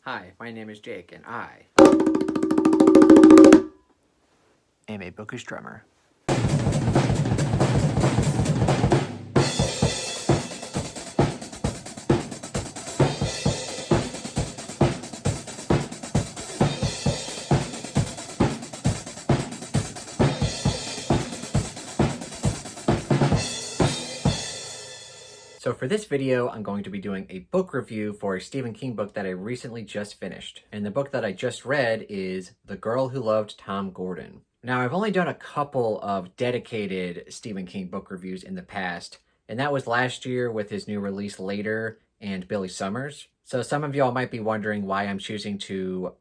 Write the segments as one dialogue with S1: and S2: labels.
S1: Hi, my name is Jake, and I am a bookish drummer. So for this video, I'm going to be doing a book review for a Stephen King book that I recently just finished. And the book that I just read is The Girl Who Loved Tom Gordon. Now, I've only done a couple of dedicated Stephen King book reviews in the past, and that was last year with his new release Later and Billy Summers. So some of y'all might be wondering why I'm choosing to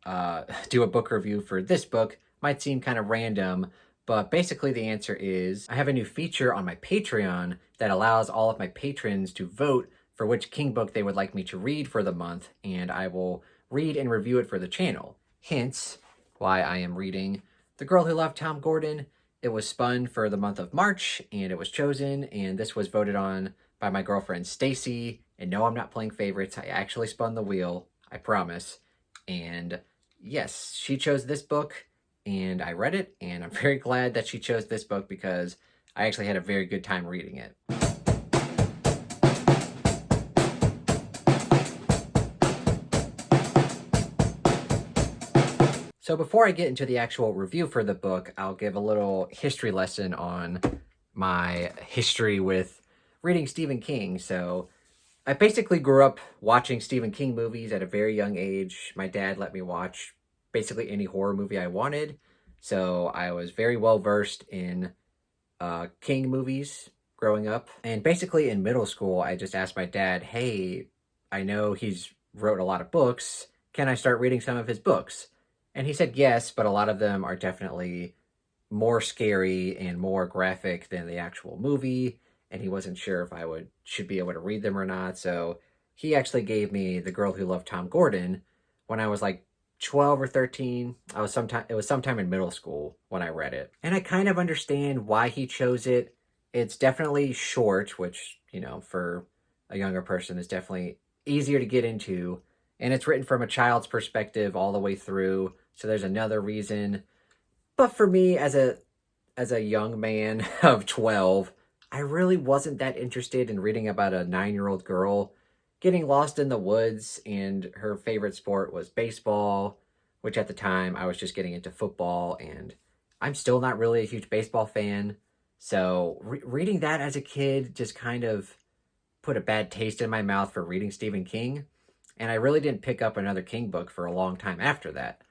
S1: do a book review for this book. Might seem kind of random, but basically the answer is I have a new feature on my Patreon that allows all of my patrons to vote for which King book they would like me to read for the month, and I will read and review it for the channel. Hence, why I am reading The Girl Who Loved Tom Gordon. It was spun for the month of March, and it was chosen, and this was voted on by my girlfriend Stacy. And no, I'm not playing favorites. I actually spun the wheel, I promise. And yes, she chose this book, and I read it, and I'm very glad that she chose this book because I actually had a very good time reading it. So before I get into the actual review for the book, I'll give a little history lesson on my history with reading Stephen King. So I basically grew up watching Stephen King movies at a very young age. My dad let me watch basically any horror movie I wanted. So I was very well versed in King movies growing up. And basically in middle school, I just asked my dad, hey, I know he's wrote a lot of books. Can I start reading some of his books? And he said yes, but a lot of them are definitely more scary and more graphic than the actual movie. And he wasn't sure if I should be able to read them or not. So he actually gave me The Girl Who Loved Tom Gordon when I was like 12 or 13. It was sometime in middle school when I read it. And I kind of understand why he chose it. It's definitely short, which, you know, for a younger person is definitely easier to get into. And it's written from a child's perspective all the way through. So there's another reason. But for me as a young man of 12, I really wasn't that interested in reading about a 9-year-old girl getting lost in the woods, and her favorite sport was baseball, which at the time I was just getting into football, and I'm still not really a huge baseball fan. So reading that as a kid just kind of put a bad taste in my mouth for reading Stephen King, and I really didn't pick up another King book for a long time after that.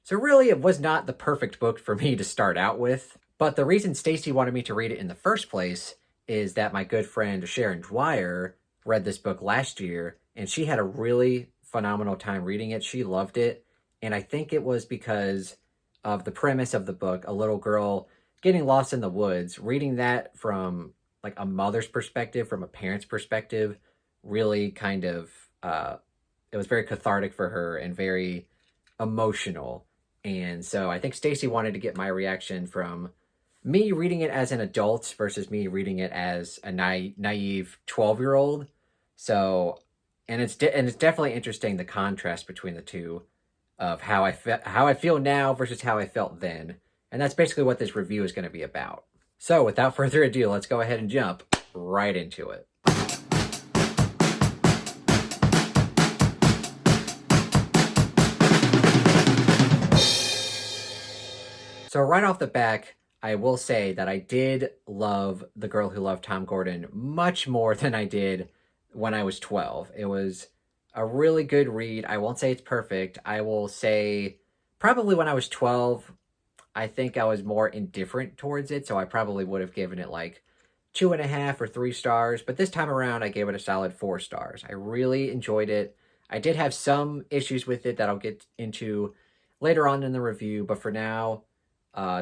S1: So really, it was not the perfect book for me to start out with. But the reason Stacy wanted me to read it in the first place is that my good friend Sharon Dwyer read this book last year, and she had a really phenomenal time reading it. She loved it, and I think it was because of the premise of the book, a little girl getting lost in the woods. Reading that from like a mother's perspective, from a parent's perspective, really kind of it was very cathartic for her and very emotional. And so I think Stacy wanted to get my reaction from me reading it as an adult versus me reading it as a naive 12-year-old. So, and it's definitely interesting, the contrast between the two of how I feel now versus how I felt then. And that's basically what this review is going to be about. So, without further ado, let's go ahead and jump right into it. So right off the back, I will say that I did love The Girl Who Loved Tom Gordon much more than I did when I was 12. It was a really good read. I won't say it's perfect. I will say probably when I was 12, I think I was more indifferent towards it. So I probably would have given it like 2.5 or 3 stars. But this time around, I gave it a solid 4 stars. I really enjoyed it. I did have some issues with it that I'll get into later on in the review. But for now,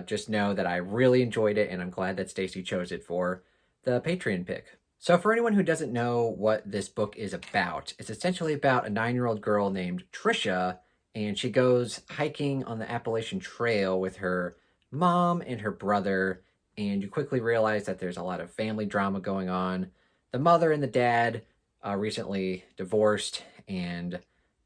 S1: just know that I really enjoyed it, and I'm glad that Stacy chose it for the Patreon pick. So for anyone who doesn't know what this book is about, it's essentially about a 9-year-old girl named Trisha, and she goes hiking on the Appalachian Trail with her mom and her brother, and you quickly realize that there's a lot of family drama going on. The mother and the dad recently divorced, and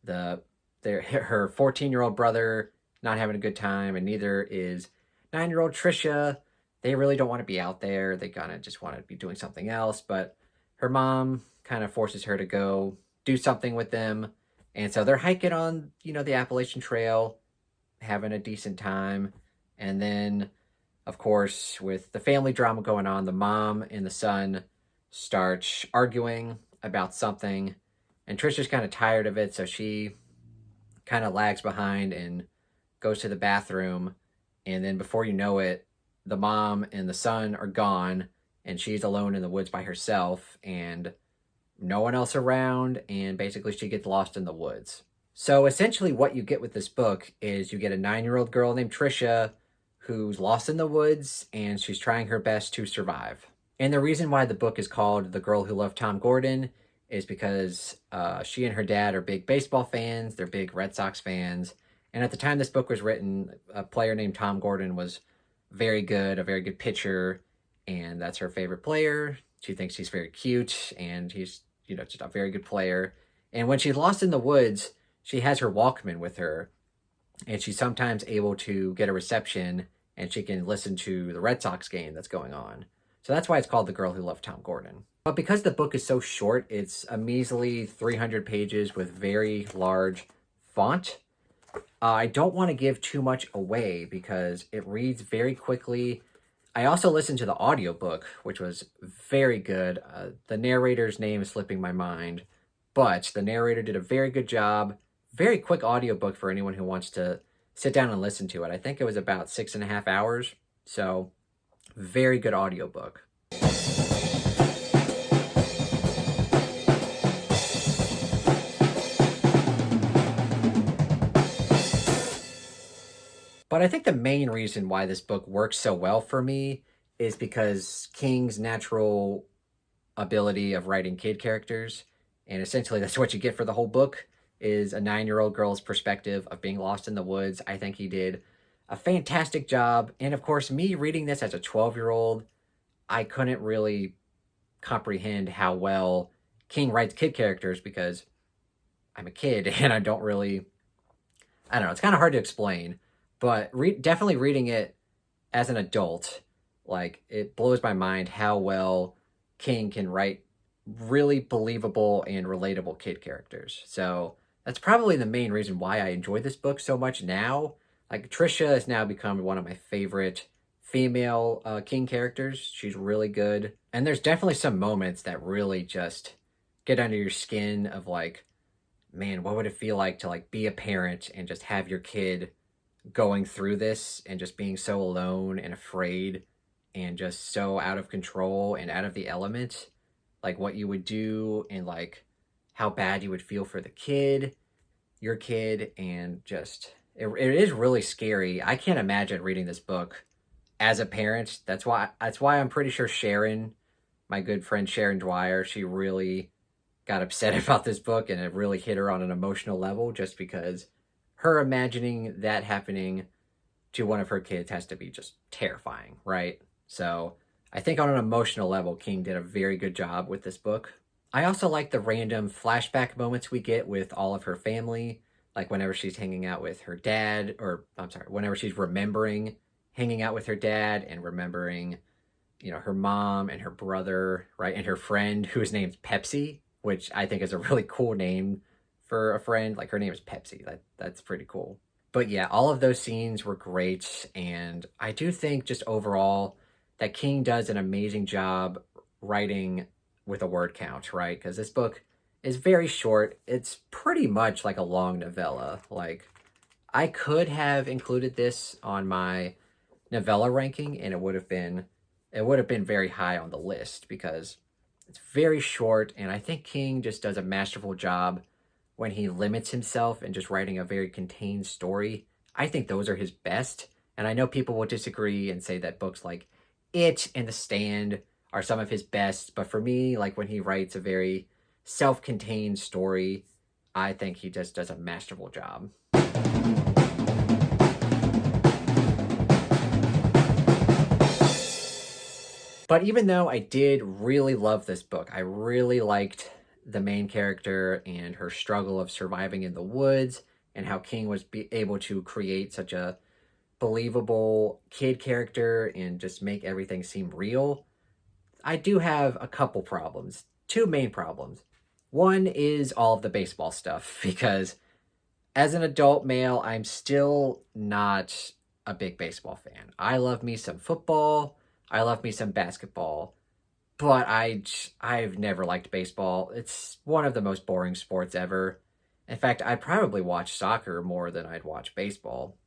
S1: the her 14-year-old brother not having a good time, and neither is 9-year-old Trisha. They really don't want to be out there. They kind of just want to be doing something else, but her mom kind of forces her to go do something with them. And so they're hiking on, the Appalachian Trail, having a decent time. And then, of course, with the family drama going on, the mom and the son start arguing about something. And Trisha's kind of tired of it, so she kind of lags behind and goes to the bathroom. And then before you know it, the mom and the son are gone, and she's alone in the woods by herself, and no one else around, and basically she gets lost in the woods. So essentially what you get with this book is you get a 9-year-old girl named Trisha who's lost in the woods, and she's trying her best to survive. And the reason why the book is called The Girl Who Loved Tom Gordon is because she and her dad are big baseball fans. They're big Red Sox fans. And at the time this book was written, a player named Tom Gordon was a very good pitcher, and that's her favorite player. She thinks he's very cute, and he's, just a very good player. And when she's lost in the woods, she has her Walkman with her, and she's sometimes able to get a reception, and she can listen to the Red Sox game that's going on. So that's why it's called The Girl Who Loved Tom Gordon. But because the book is so short, it's a measly 300 pages with very large font. I don't want to give too much away because it reads very quickly. I also listened to the audiobook, which was very good. The narrator's name is slipping my mind, but the narrator did a very good job. Very quick audiobook for anyone who wants to sit down and listen to it. I think it was about 6.5 hours, so very good audiobook. But I think the main reason why this book works so well for me is because King's natural ability of writing kid characters, and essentially that's what you get for the whole book, is a 9-year-old girl's perspective of being lost in the woods. I think he did a fantastic job. And of course, me reading this as a 12-year-old, I couldn't really comprehend how well King writes kid characters because I'm a kid and I don't know, it's kind of hard to explain. But definitely reading it as an adult, like, it blows my mind how well King can write really believable and relatable kid characters. So that's probably the main reason why I enjoy this book so much now. Like, Trisha has now become one of my favorite female King characters. She's really good. And there's definitely some moments that really just get under your skin of like, man, what would it feel like to like be a parent and just have your kid going through this and just being so alone and afraid and just so out of control and out of the element, like what you would do and like how bad you would feel for the kid, your kid, and just it is really scary. I can't imagine reading this book as a parent. That's why I'm pretty sure Sharon, my good friend Sharon Dwyer, she really got upset about this book, and it really hit her on an emotional level just because her imagining that happening to one of her kids has to be just terrifying, right? So I think on an emotional level, King did a very good job with this book. I also like the random flashback moments we get with all of her family, like whenever she's hanging out with her dad, whenever she's remembering hanging out with her dad and remembering, her mom and her brother, right? And her friend whose name's Pepsi, which I think is a really cool name for a friend. Like, her name is Pepsi. That's pretty cool. But yeah, all of those scenes were great, and I do think just overall that King does an amazing job writing with a word count, right? Because this book is very short. It's pretty much like a long novella. Like, I could have included this on my novella ranking, and it would have been very high on the list because it's very short, and I think King just does a masterful job when he limits himself and just writing a very contained story. I think those are his best, and I know people will disagree and say that books like It and The Stand are some of his best, but for me, like, when he writes a very self-contained story, I think he just does a masterful job. But even though I did really love this book, I really liked the main character and her struggle of surviving in the woods and how King was able to create such a believable kid character and just make everything seem real. I do have a couple problems. Two main problems. One is all of the baseball stuff, because as an adult male, I'm still not a big baseball fan. I love me some football, I love me some basketball, but I've never liked baseball. It's one of the most boring sports ever. In fact, I'd probably watch soccer more than I'd watch baseball.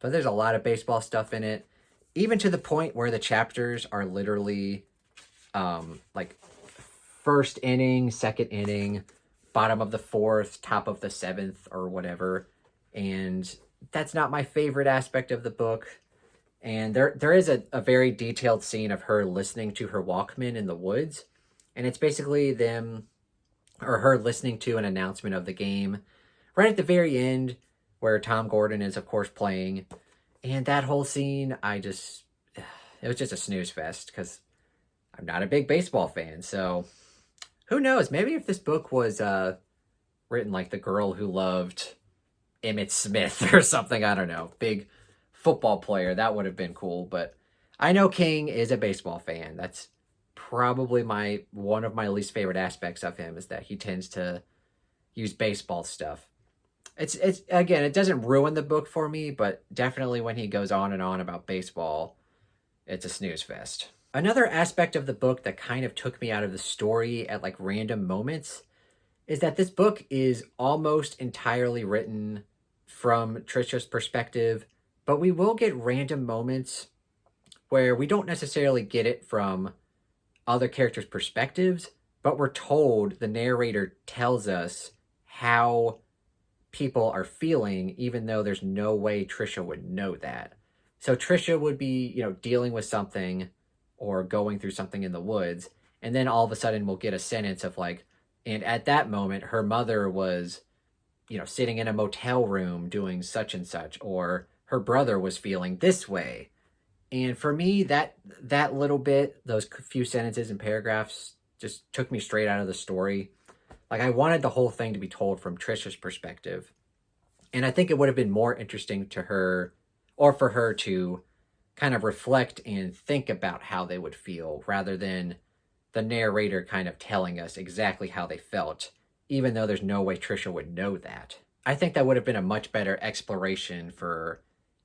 S1: But there's a lot of baseball stuff in it, even to the point where the chapters are literally like first inning, second inning, bottom of the fourth, top of the seventh, or whatever. And that's not my favorite aspect of the book. And there is a very detailed scene of her listening to her Walkman in the woods. And it's basically them, or her listening to an announcement of the game right at the very end, where Tom Gordon is, of course, playing. And that whole scene, it was just a snooze fest, because I'm not a big baseball fan. So who knows? Maybe if this book was written like The Girl Who Loved Emmett Smith or something, I don't know, big football player, that would have been cool. But I know King is a baseball fan. That's probably one of my least favorite aspects of him, is that he tends to use baseball stuff. It's again, it doesn't ruin the book for me, but definitely when he goes on and on about baseball, it's a snooze fest. Another aspect of the book that kind of took me out of the story at like random moments is that this book is almost entirely written from Trisha's perspective, but we will get random moments where we don't necessarily get it from other characters' perspectives, but we're told, the narrator tells us how people are feeling, even though there's no way Trisha would know that. So Trisha would be, dealing with something or going through something in the woods, and then all of a sudden we'll get a sentence of like, and at that moment her mother was, sitting in a motel room doing such and such, or her brother was feeling this way. And for me, that little bit, those few sentences and paragraphs, just took me straight out of the story. Like, I wanted the whole thing to be told from Trisha's perspective. And I think it would have been more interesting to her, or for her to kind of reflect and think about how they would feel, rather than the narrator kind of telling us exactly how they felt, even though there's no way Trisha would know that. I think that would have been a much better exploration for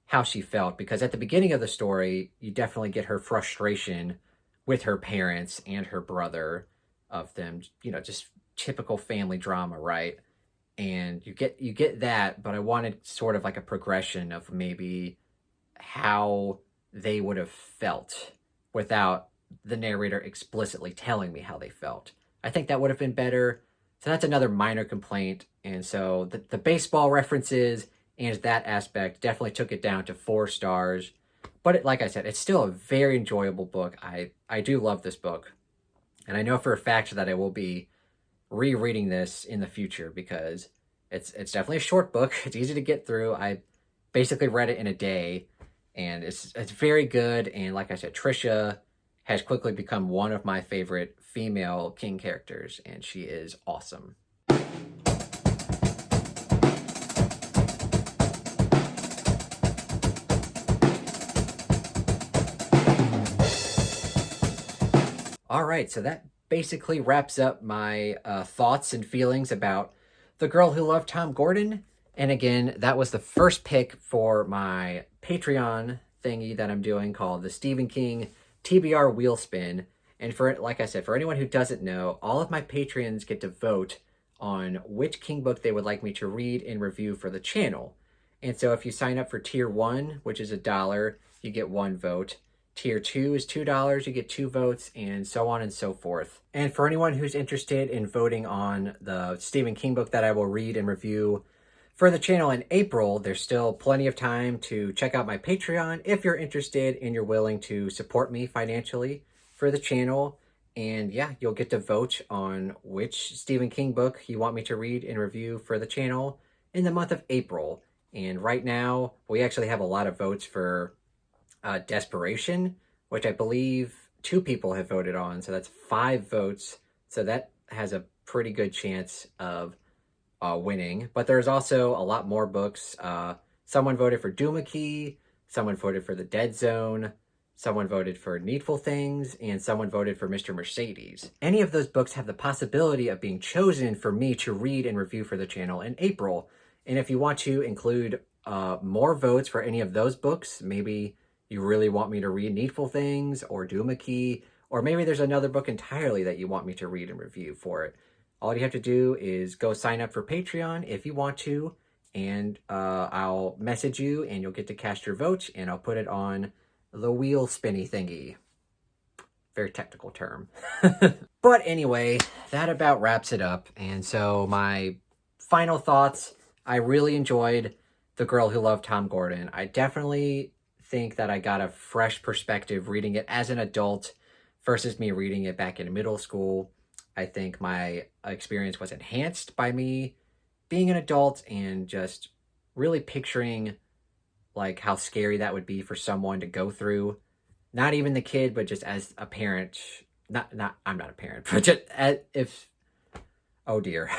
S1: how she felt, because at the beginning of the story, you definitely get her frustration with her parents and her brother, of them, just typical family drama, right? And you get that, but I wanted sort of like a progression of maybe how they would have felt without the narrator explicitly telling me how they felt. I think that would have been better. So that's another minor complaint. And so the baseball references and that aspect definitely took it down to 4 stars. But like I said, it's still a very enjoyable book. I do love this book. And I know for a fact that I will be rereading this in the future, because it's definitely a short book. It's easy to get through. I basically read it in a day, and it's very good. And like I said, Trisha has quickly become one of my favorite female King characters, and she is awesome. All right, so that basically wraps up my thoughts and feelings about The Girl Who Loved Tom Gordon. And again, that was the first pick for my Patreon thingy that I'm doing, called the Stephen King TBR Wheel Spin. And for, like I said, for anyone who doesn't know, all of my patrons get to vote on which King book they would like me to read and review for the channel. And so if you sign up for tier 1, which is $1, you get 1 vote. Tier 2 is $2, you get 2 votes, and so on and so forth. And for anyone who's interested in voting on the Stephen King book that I will read and review for the channel in April, there's still plenty of time to check out my Patreon if you're interested and you're willing to support me financially for the channel. And yeah, you'll get to vote on which Stephen King book you want me to read and review for the channel in the month of April. And right now, we actually have a lot of votes for Desperation, which I believe 2 people have voted on, so that's 5 votes. So that has a pretty good chance of winning, but there's also a lot more books. Someone voted for Doomy, someone voted for The Dead Zone, someone voted for Needful Things, and someone voted for Mr. Mercedes. Any of those books have the possibility of being chosen for me to read and review for the channel in April. And if you want to include more votes for any of those books, maybe you really want me to read Needful Things or Doomy, or maybe there's another book entirely that you want me to read and review for it. All you have to do is go sign up for Patreon if you want to, and I'll message you and you'll get to cast your vote, and I'll put it on the wheel spinny thingy. Very technical term. But anyway, that about wraps it up. And so my final thoughts, I really enjoyed The Girl Who Loved Tom Gordon. I definitely think that I got a fresh perspective reading it as an adult versus me reading it back in middle school. I think my experience was enhanced by me being an adult and just really picturing like how scary that would be for someone to go through. Not even the kid, but just as a parent. I'm not a parent, but just if, oh dear.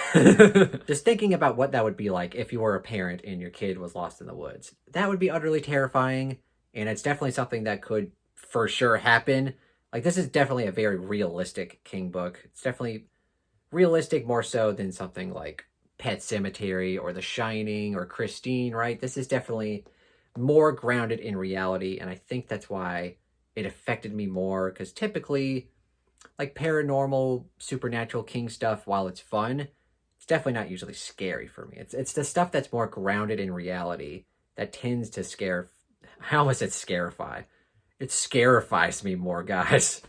S1: Just thinking about what that would be like if you were a parent and your kid was lost in the woods. That would be utterly terrifying, and it's definitely something that could for sure happen. Like, this is definitely a very realistic King book. It's definitely realistic more so than something like Pet Sematary or The Shining or Christine, right? This is definitely more grounded in reality, and I think that's why it affected me more, because typically, like, paranormal, supernatural King stuff, while it's fun, it's definitely not usually scary for me. It's the stuff that's more grounded in reality that tends to scare... I almost said scarify. It scarifies me more, guys.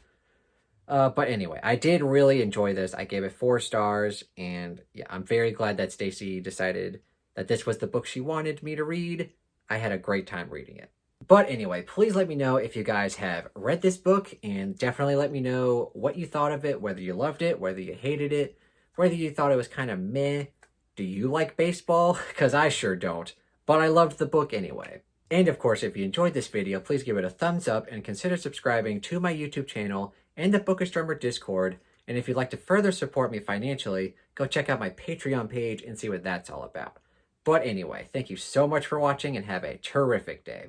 S1: But anyway, I did really enjoy this. I gave it 4 stars, and yeah, I'm very glad that Stacy decided that this was the book she wanted me to read. I had a great time reading it. But anyway, please let me know if you guys have read this book, and definitely let me know what you thought of it, whether you loved it, whether you hated it, whether you thought it was kind of meh. Do you like baseball? Because I sure don't, but I loved the book anyway. And of course, if you enjoyed this video, please give it a thumbs up and consider subscribing to my YouTube channel and the Bookish Drummer Discord. And if you'd like to further support me financially, go check out my Patreon page and see what that's all about. But anyway, thank you so much for watching and have a terrific day.